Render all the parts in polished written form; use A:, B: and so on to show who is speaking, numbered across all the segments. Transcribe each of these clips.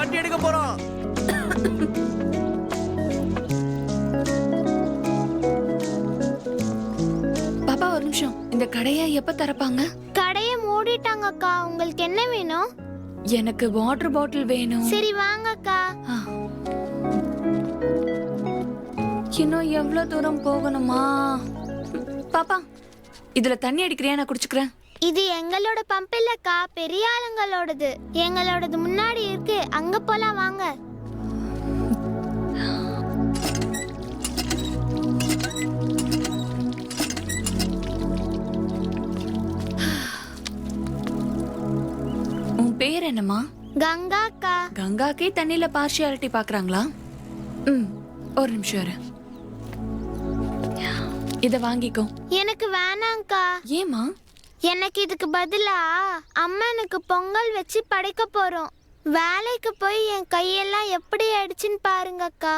A: வண்டி எடுக்க போறோம்.
B: பாப்பா ஒரு நிமிஷம், இந்த கடையை எப்ப திறப்பாங்க?
C: கடையை மூடிட்டாங்க அக்கா. உங்களுக்கு என்ன வேணும்?
B: எனக்கு வாட்டர் பாட்டில் வேணும்.
C: சரி வாங்க அக்கா.
B: இன்னும் எவ்வளவு தூரம் போகணுமா? பாப்பா இதுல தண்ணி அடிக்கிறியா? நான் குடிச்சுக்கிறேன்.
C: இது எங்களோட பம்ப் இல்லக்கா, பெரிய ஆளுங்களோடது. எங்களோடது முன்னாடி இருக்கு, அங்க போலாம் வாங்க.
B: உன் பேர் என்னம்மா?
C: கங்கா அக்கா.
B: கங்காக்கே தண்ணியில பார்ஷியாலிட்டி பாக்குறாங்களா? ஒரு நிமிஷம் இரு. இத வாங்கிக்கோ.
C: எனக்கு வேணாம்க்கா.
B: ஏமா?
C: எனக்கு இதுக்கு பதிலா அம்மனுக்கு பொங்கல் வச்சு படைக்க போறோம். வேலைக்கு போய் என் கையெல்லாம் எப்படி ஆயிடுச்சுன்னு பாருங்க அக்கா.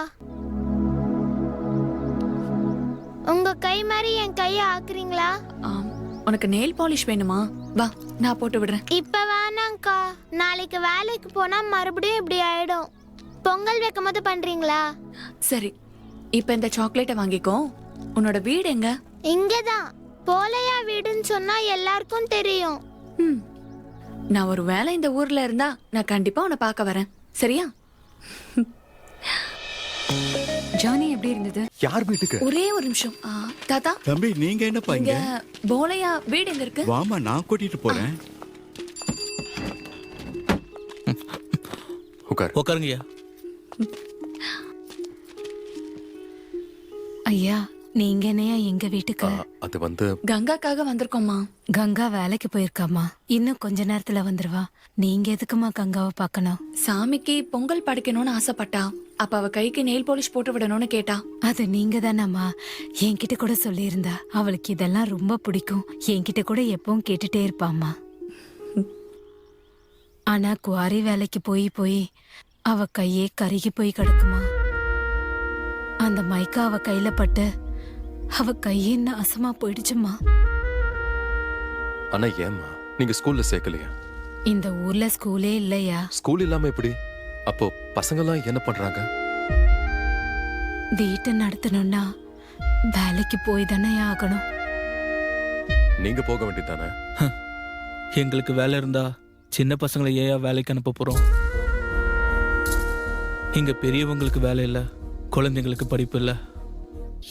C: உங்க கை மாதிரி என் கையை ஆக்குறீங்களா?
B: உனக்கு நெயில் பாலிஷ் வேணுமா? வா நான் போட்டு விடுறேன்.
C: இப்ப வேணாம்க்கா, நாளைக்கு வேலைக்கு போனா மறுபடியும் இப்படி ஆயிடும். பொங்கல் வைக்கும் போது பண்றீங்களா?
B: சரி, இப்ப இந்த சாக்லேட்டை வாங்கிக்கோ. உன்னோட வீடு எங்க?
C: இங்கதான். போலையா வீடுன்னு சொன்னா எல்லாருக்கும் தெரியும்.
B: நான் ஒரு வேளை இந்த ஊர்ல இருந்தா நான் கண்டிப்பா உன்னை பார்க்க வரேன், சரியா?
D: ஜானி எப்படி இருந்தது?
E: யார் வீட்டுக்கு?
B: ஒரே ஒரு நிமிஷம். தாத்தா
F: தம்பி, நீங்க என்னப்பா
B: இங்க
F: இங்க?
B: போலையா வீடு எங்க இருக்கு?
F: வாமா, நான் கூட்டிட்டு போறேன்.
A: உட்காருங்கய்யா.
D: ஐயா, நீங்க என்னையா எங்க வீட்டுக்கு?
E: அது வந்து
B: கங்காக்காக வந்திருக்கோம்மா.
D: கங்கா வேலைக்கு போயிருக்காமா, இன்னும் கொஞ்ச நேரத்துல வந்துருவா. நீங்க எதுக்குமா கங்காவை பார்க்கணும்?
B: சாமிக்கு பொங்கல் படைக்கணும்னு ஆசைப்பட்டா. அப்ப அவ கைக்கு நெயில் பாலிஷ் போட்டு விடணும்னு கேட்டா.
D: அது நீங்க தானம்மா என்கிட்ட கூட சொல்லியிருந்தா. அவளுக்கு இதெல்லாம் ரொம்ப பிடிக்கும். என்கிட்ட கூட எப்பவும் கேட்டுட்டே இருப்பாம்மா. ஆனா குவாரி வேலைக்கு போய் போய் அவ கையே கருகி போய் கிடக்குமா. அந்த மைக்கா அவ கையில பட்டு அவ கையே நாசமா போயிடுச்சுமா.
E: ஆனா ஏம்மா நீங்க ஸ்கூல்ல சேர்க்கலையா?
D: இந்த ஊர்ல ஸ்கூலே இல்லையா?
E: ஸ்கூல் இல்லாம எப்படி? அப்போ பசங்க எல்லாம் என்ன பண்றாங்க?
D: வீட்டை நடத்தணும்னா வேலைக்கு போய் தானே ஆகணும்.
E: நீங்க போக வேண்டியதானே?
A: எங்களுக்கு வேலை இருந்தா சின்ன பசங்களை ஏன் வேலைக்கு அனுப்ப போறோம்? இங்க பெரியவங்களுக்கு வேலை இல்ல, குழந்தைங்களுக்கு படிப்பு இல்ல.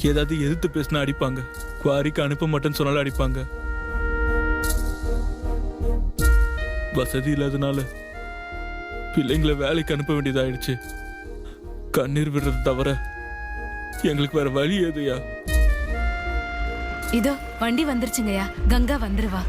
A: ஏதாவது எதிர்த்து பேசினா அடிப்பாங்க. குவாரிக்கு அனுப்ப மாட்டேன்னு சொன்னாலும் அடிப்பாங்க. வசதி இல்லாதனால பிள்ளைங்களை வேலைக்கு அனுப்ப வேண்டியதாயிடுச்சு. கண்ணீர் விடுறது தவிர எங்களுக்கு வேற வழி எதுயா?
D: இதோ வண்டி வந்துருச்சுங்கய்யா, கங்கா வந்துருவா.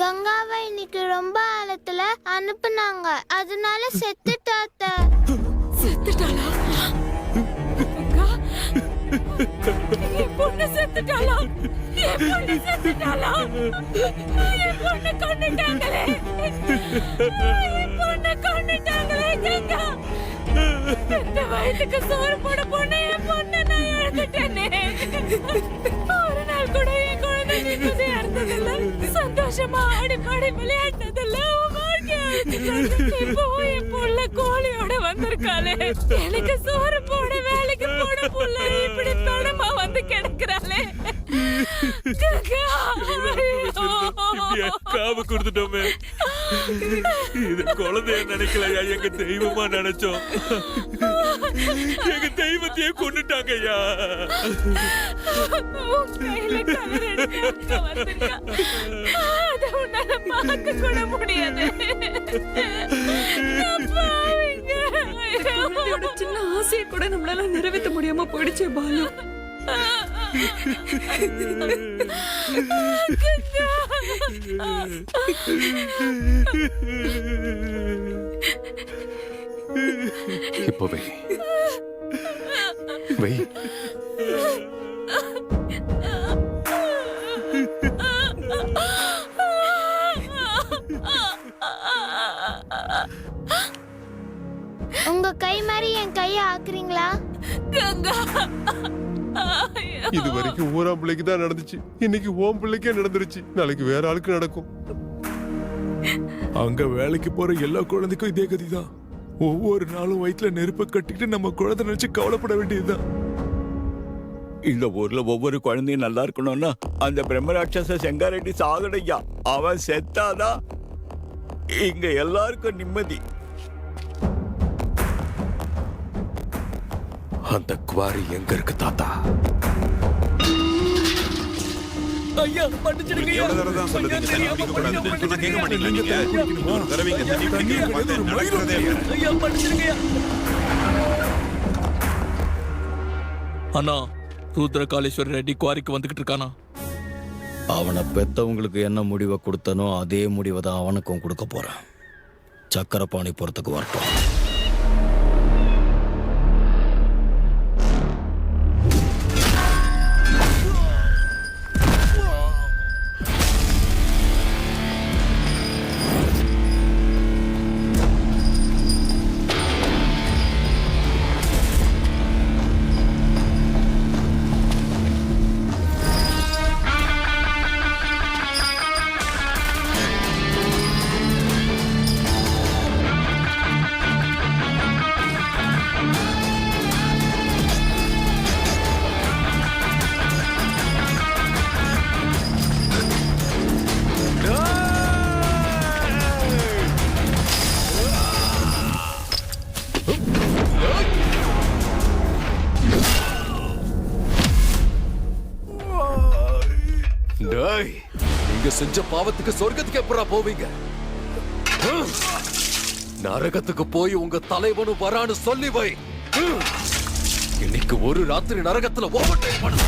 C: கங்காவை இன்னைக்கு ரொம்ப ஆழத்துல அனுப்புனாங்க, அதனால செத்துட்டா.
D: செத்துட்டாளா? என் பொண்ணு செத்துட்டாளா? என் பொண்ணு செத்துட்டாளா? என் பொண்ணு கொன்னுட்டாங்களே! என் பொண்ணு கொன்னுட்டாங்களே கங்கா! இந்த வயசுக்கு சோறு போட பொண்ணு என் பொண்ணு நான் இழந்துட்டேனே. ஒரு நாள் கூட என் குழந்தை நிம்மதி இருந்ததில்ல, சந்தோஷமா ஆடி பாடி விளையாடினதில்ல. இப்போ என் புள்ள கோழியோட வந்திருக்காளே, எனக்கு சோறு போட வேலைக்கு போட புள்ள இப்படி படமா வந்து கிடக்குறாளே.
A: காவு கொடுத்துட்டோமே. இது குழந்தைய நினைக்கலையா, எங்க தெய்வமா நினைச்சோம். எங்க தெய்வத்தையே கொண்டுட்டாங்கய்யா.
D: பார்க்க கூட முடியாது.
B: சின்ன ஆசையை கூட நம்மளால நிறைவேற்ற முடியாம போயிடுச்சு பாலு.
E: இப்பவே வை.
C: உங்க கை மாதிரி என் கையை ஆக்குறீங்களா?
G: இது வரைக்கும் ஊராம் பிள்ளைக்கு தான் நடந்துச்சு, இன்னைக்கு ஓம் பிள்ளைக்கே நடந்துருச்சு, நாளைக்கு வேற ஆளுக்கு நடக்கும்.
A: அங்க வேலைக்கு போற எல்லா குழந்தைக்கும் இதே கதிதான். ஒவ்வொரு நாளும் வயிற்றுல நெருப்பை கட்டிக்கிட்டு நம்ம குழந்தை நினைச்சு கவலைப்பட வேண்டியதுதான்.
F: இந்த ஊர்ல ஒவ்வொரு குழந்தையும் நல்லா இருக்கணும்னா அந்த பிரம்மராட்சச செங்காரெட்டி சாகடையா. அவன் செத்தாதான் இங்க எல்லாருக்கும் நிம்மதி.
E: அந்த குவாரி எங்க இருக்கு தாத்தா?
A: ஐயா மன்னிச்சிடுங்க ஐயா.
H: எவ்வளவு தடவை தான் சொல்லுது,
A: ஐயா,
H: இங்க
A: தெரியாம
H: தண்ணி குடிக்க கூடாதுன்னு
A: பண்ணிட்டோம்.
H: சொன்னா கேட்க மாட்டீங்களா நீங்க? ஒரு தடவை இங்க தண்ணி
A: தண்ணி
H: குடிக்க
A: குடிக்கிறது
H: பார்த்தா
A: மயிலும்
H: நடக்கிறதே இல்ல.
A: ஐயா, மன்னிச்சிடுங்க ஐயா. அண்ணா, ருத்ரகாளீஸ்வரர் ரெட்டி குவாரிக்கு வந்துகிட்டு இருக்கானா?
I: அவனை பெத்தவங்களுக்கு என்ன முடிவை கொடுத்தனோ அதே முடிவை தான் அவனுக்கும் கொடுக்க போறேன். சக்கரபாணி போறதுக்கு வரட்டும்.
E: டேய், நீங்க செஞ்ச பாவத்துக்கு சொர்க்கத்துக்கு எப்படா போவீங்க? நரகத்துக்கு போய் உங்க தலைவனும் வரான்னு சொல்லி வை. இன்னைக்கு ஒரு ராத்திரி நரகத்துல ஓவர்டேக் பண்ண